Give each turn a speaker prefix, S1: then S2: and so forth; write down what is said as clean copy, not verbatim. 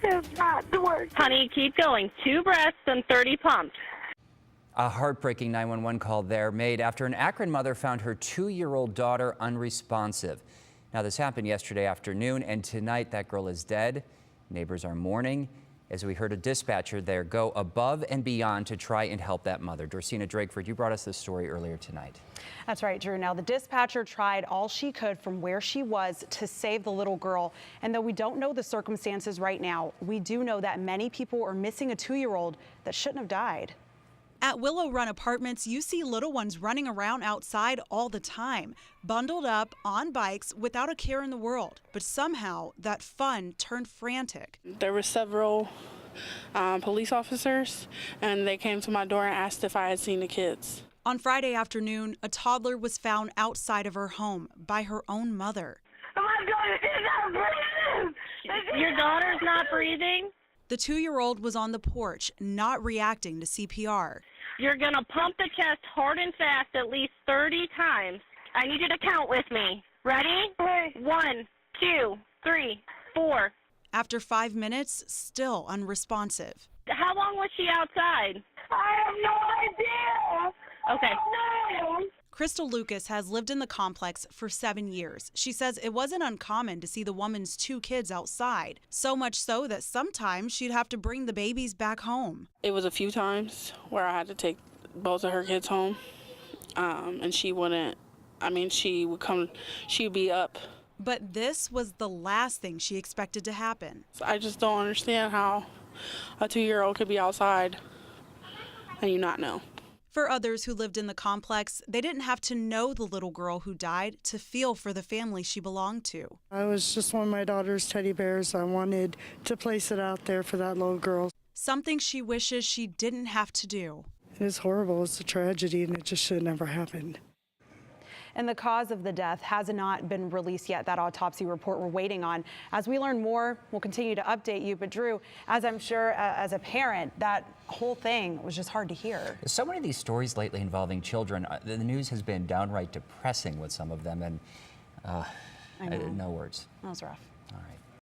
S1: It's not working.
S2: Honey, keep going. 2 breaths and 30 pumps.
S3: A heartbreaking 911 call there made after an Akron mother found her 2-year-old daughter unresponsive. Now, this happened yesterday afternoon, and tonight that girl is dead. Neighbors are mourning as we heard a dispatcher there go above and beyond to try and help that mother. Dorsina Drakeford, you brought us this story earlier tonight.
S4: That's right, Drew. Now, the dispatcher tried all she could from where she was to save the little girl. And though we don't know the circumstances right now, we do know that many people are missing a 2-year-old that shouldn't have died.
S5: At Willow Run Apartments, you see little ones running around outside all the time, bundled up on bikes without a care in the world. But somehow that fun turned frantic.
S6: There were several police officers, and they came to my door and asked if I had seen the kids.
S5: On Friday afternoon, a toddler was found outside of her home by her own mother.
S1: My daughter is not breathing.
S2: Your daughter's not breathing?
S5: The 2-year-old was on the porch, not reacting to CPR.
S2: You're going to pump the chest hard and fast at least 30 times. I need you to count with me. Ready? 1, 2, 3, 4.
S5: After 5 minutes, still unresponsive.
S2: How long was she outside?
S1: I have no idea.
S2: Okay.
S1: No.
S5: Crystal Lucas has lived in the complex for 7 years. She says it wasn't uncommon to see the woman's 2 kids outside, so much so that sometimes she'd have to bring the babies back home.
S6: It was a few times where I had to take both of her kids home, and she wouldn't, she would come, she'd be up.
S5: But this was the last thing she expected to happen.
S6: So I just don't understand how a 2-year-old could be outside and you not know.
S5: For others who lived in the complex, they didn't have to know the little girl who died to feel for the family she belonged to.
S7: I was just one of my daughter's teddy bears. I wanted to place it out there for that little girl.
S5: Something she wishes she didn't have to do.
S7: It is horrible. It's a tragedy, and it just should never happen.
S4: And the cause of the death has not been released yet. That autopsy report we're waiting on. As we learn more, we'll continue to update you. But Drew, as I'm sure as a parent, that whole thing was just hard to hear.
S3: So many of these stories lately involving children, the news has been downright depressing with some of them, and no words.
S4: That was rough.
S3: All right.